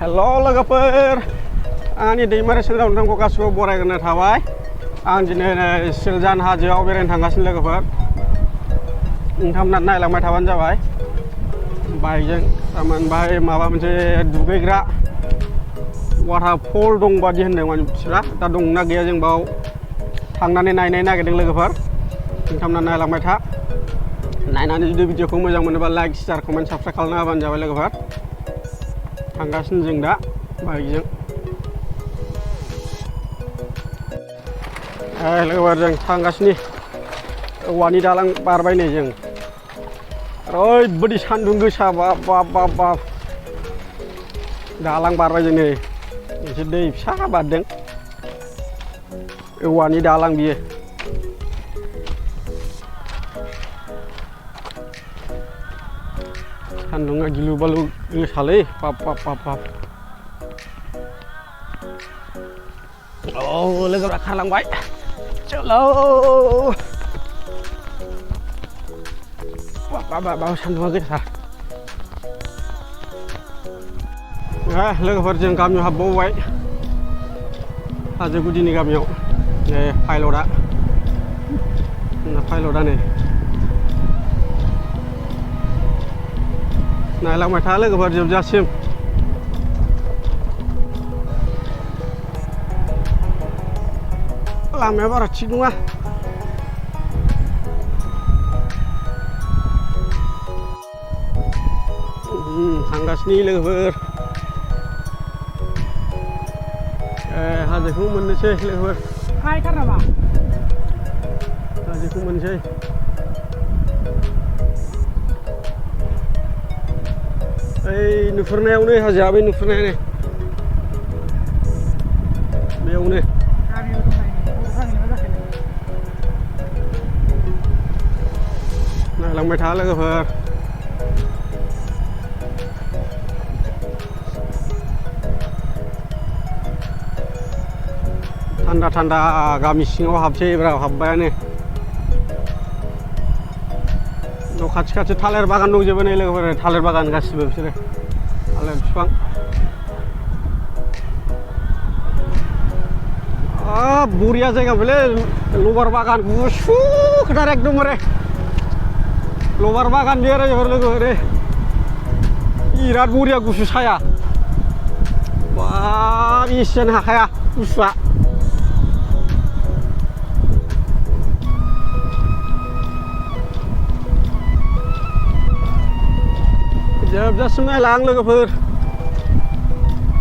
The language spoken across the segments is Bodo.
हेलो लोगोफोर आंनि दैमारि सेनेलाव नोंथांखौ गासिबो बरायग्रोनाय थाबाय आं दिनै सिलजान हाजोआव बेरायनो थांगासिनो लोगोफोर नोंथांमोना नायलांबाय थाबानो जाबाय बाइकजों थारमाने बाहाय माबा मोनसे दुगैग्रा वाटारफल दं बादि होनदों मानसिफ्रा दा दंना गैया जों बाव थांनानै नायनो नागिरदों लोगोफोर नोंथांमोना नायलांबाय था नायनानै जुदि भिडिअखौ मोजां मोनोबा लाइक शेयार कमेन्ट साबस्क्राइब खालामना होबानो जाबाय लोगोफोर थांगासिनो जों दा बाइकजों लोगोफोर जों थांगासिनो औवानि दालां बारबाय नै जों ओरैबायदि सान्दुं गोसा बाब बाब बाब बाब दालां बारबाय जों नै एसे दै फिसा बारदों औवानि दालां बियो सान्दुंआ गिलु बालु गोसालै बाब बाब बाब बाब लोगोफ्रा खारलांबाय चलो बाब सान्दुंआ गोसाथार लोगोफोर जों गामियाव हाबबावबाय हाजो गुदिनि गामियाव पाइलटआ नै नायलांबाय था लोगोफोर जोबजासिम लामाया बारा थिग नङा थांगासिनो लोगोफोर हाजोखौ मोननोसै लोगोफोर हायथार नामा हाजोखौ मोनसै ओइ नुहुरनायावनो हाजोआ बै नुहुरनायानो बेयावनो नायलांबाय था लोगोफोर थान्दा थान्दा गामि सिङाव हाबसै हाब्बायानो न' खाथि खाथि थालिर बागान दंजोबो नै लोगोफोर थालिर बागान गासिबो बिसोरो थालिर बिफां बरिया जायगा बेले लबार बागान गुसु खोथार एकदमबारे लबार बागान बेयो लोगोफोर बिराद बरिया गुसु साया बाब एसेयानो हाखाया गुसुआ जोबजासिम नायलां लोगोफोर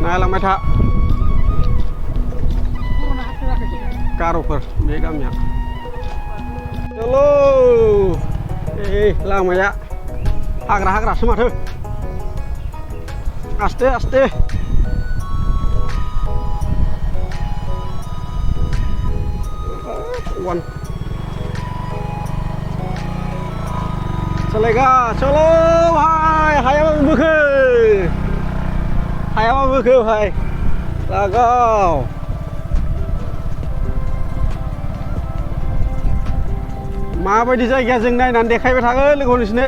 नायलांबाय था गार'फोर बे गामिया चलो लामाया हाग्रासो माथो आस्ते आस्ते चलेगा चलो भाई हायाबा बोखो भाई लगाव माबायदि जायगाया जों नायनानै देखायबाय थागोन लोगो नोंसोरनो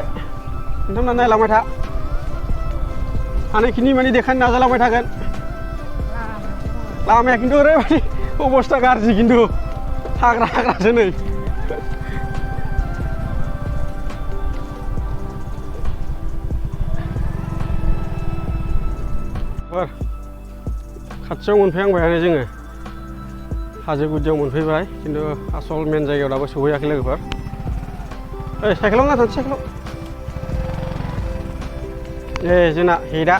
नोंथांमोना नायलांबाय था हानायखिनि माने देखायनो नाजालांबाय थागोन लामाया खिन्थु ओरैबायदि अबस्था गाज्रि खिन्थु हाग्रासो नै खाथियाव मोनफैहांबायानो जोङो हाजो गुदियाव मोनफैबाय खिन्थु आसल मेन जायगायाव दाबो सहैयाखै लोगोफोर साइकेलाव ना थांसै साइकेलाव जोंना हेडआ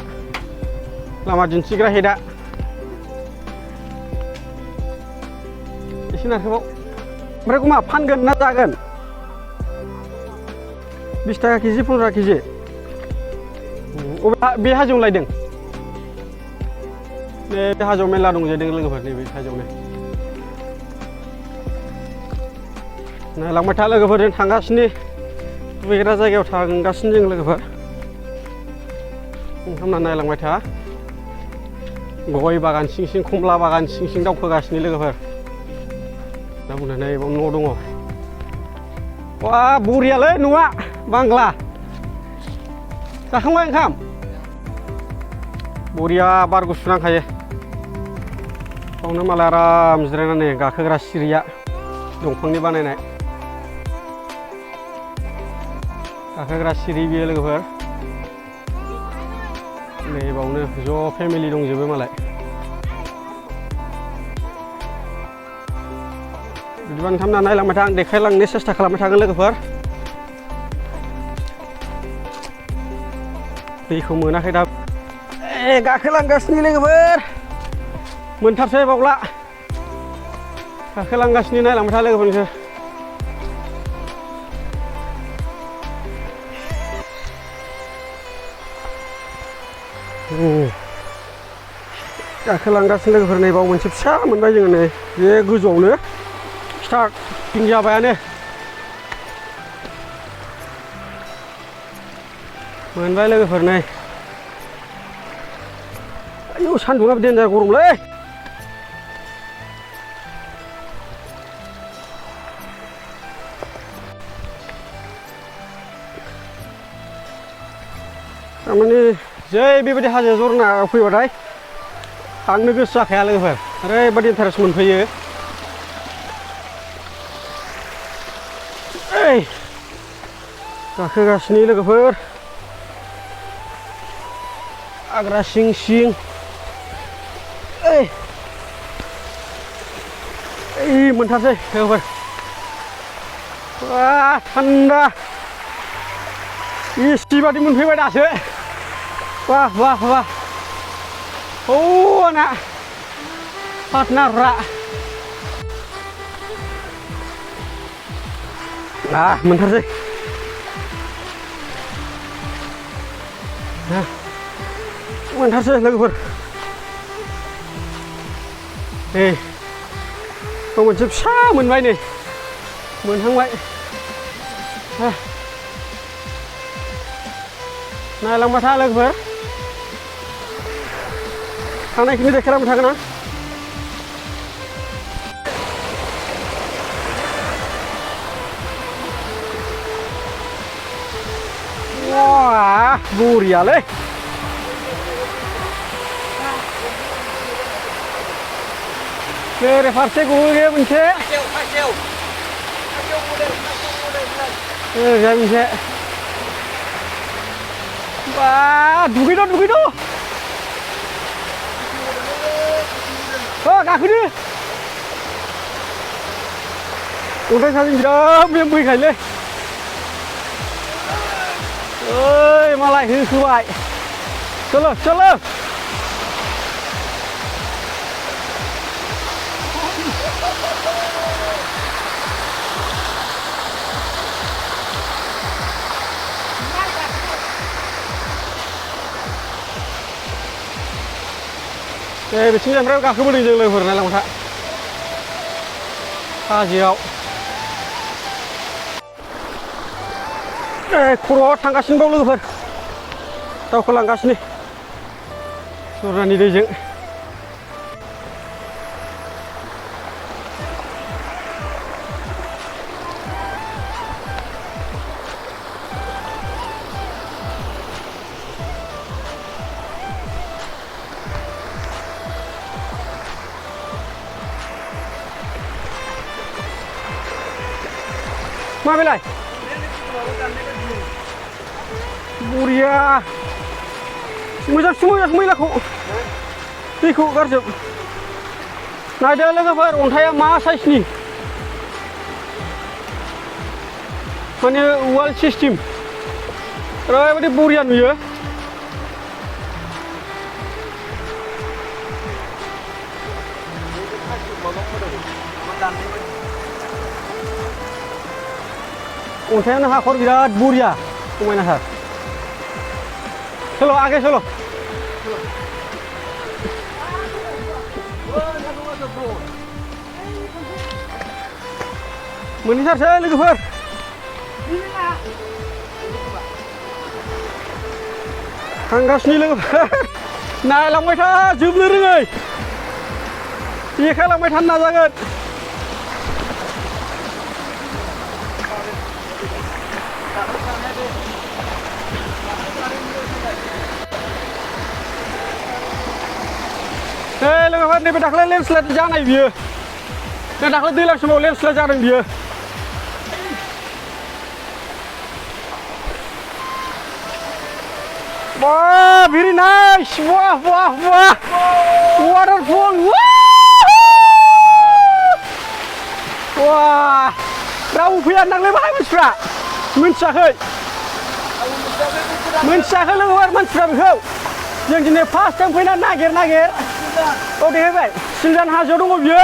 लामा दिन्थिग्रा हेडआ एसे नारखोबाव ओमफ्राय मा फानगोन ना जागोन 20 थाखा केजि 15 केजि बे हाजोआव लायदों बे हाजोआव मेरला दंजादों लोगोफोर नैबे हाजोआवनो नायलांबाय था लोगोफोर जों थांगासिनो दुगैग्रा जायगायाव थांगासिनो जों लोगोफोर नोंथांमोना नायलांबाय था गय बागान सिं सिं खमला बागान सिं सिं दावखोगासिनो लोगोफोर दा बुंनानै बाव न' दङ वा बरियालै न'आ बांला जाखांबाय ओंखाम बरिया बार गुसु नांखायो बावनो मालाय आराम जिरायनानै गाखोग्रा सिरिया दंफांनि बानायनाय गाखोग्रा सिरि बियो लोगोफोर नै बावनो ज' फेमिलि दंजोबो मालाय बिदिबा नोंथांमोना नायलांबाय था आं देखायलांनो सेस्था खालामबाय थागोन लोगोफोर दैखौ मोनाखै दा गाखोलांगासिनो लोगोफोर मोनथारसै बावला गाखोलांगासिनो नायलांबाय था लोगोफोर नोंसोर गाखोलांगासिनो लोगोफोर नै बाव मोनसे फिसा मोनबाय जोङो नै बे गोजौआवनो स्टार्टिं जाबायानो मोनबाय लोगोफोर नै आयौ सान्दुंआ देन्जार गरमलै थारमाने जै बेबायदि हाजो जरना फैबाथाय थांनो गोसो जाखाया लोगोफोर ओरैबायदि इन्टारेस्ट मोनफैयो गाखोगासिनो लोगोफोर आग्रा सिं सिं मोनथारसै लोगोफोर वाह थान्दा एसि बादि मोनफैबाय दासो वाह वाह वाह anak partner bentar sih bentar sih लोगोफोर मोनसे फिसा मोनबाय नै मोनहांबाय नायलांबाय था लोगोफोर थांनायखिनि देखायलांबाय थागोन आं wah buriaलै ओरै फारसे गयो मोनसे ओरैजाय मोनसे बा दुगैद' गाखोदो अन्थाइ साजों बिराद बे बोहैखायोलै ओइ मालाय होबाय चलो चलो बिथिंनिफ्राय गाखोबोदों जों लोगोफोर नायलांबाय था हाजोआव खर'आव थांगासिनो बाव लोगोफोर दावखोलांगासिनो जरनानि दैजों मा बेलाय बरिया मोजां मैलाखौ दैखौ गारजोब नायदो लोगोफोर अन्थाइया मा साइजनि माने वाल सिस्टेम ओरैबायदि बरिया नुयो अन्थाइयानो हाखर बिराद बरिया समायनाथार चलो आगे चलो मोनहैथारसै लोगोफोर थांगासिनो लोगोफोर नायलांबाय था जोबनो रोङै देखायलांबाय थानो नाजागोन Hei लोगोफोर नैबे दाख्लै लेन्डस्लाइड जानाय बियो नै दाख्लै दैज्लां समाव लेन्डस्लाइड जादों बियो Wow, very nice! Wow, wow, wow! Waterfall! Wow! Rawu fैया नांलाय बाहाय मानसिफ्रा मिन्थियाखै लोगोफोर मानसिफ्रा बेखौ जों दिनै फार्स्ट टाइम फैना नागिर औ देखायबाय सिलजान हाजोआव दङ बियो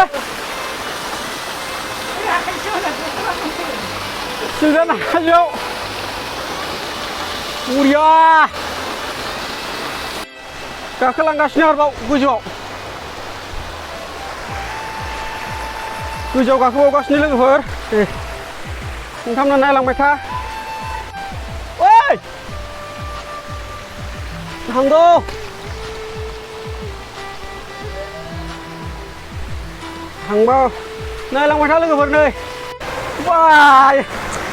सिलजान हाजोआव बरिया गाखोलांगासिनो आरोबाव गोजौआव गाखोबावगासिनो लोगोफोर नोंथांमोना नायलांबाय था ओइ थांगौ थांबा नायलांबाय था लोगोफोर नै बाय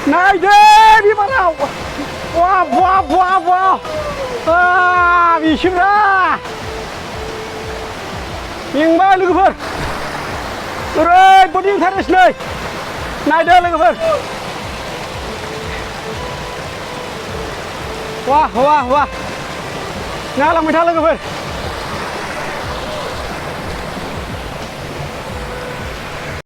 नायदो बिबाराव वाव वाव वाव वाव बिसिब्रा मेंबाय लोगोफोर ओरैबायदि इन्टारेस्ट नै नायदो लोगोफोर वाह वाह वाह नायलांबाय था लोगोफोर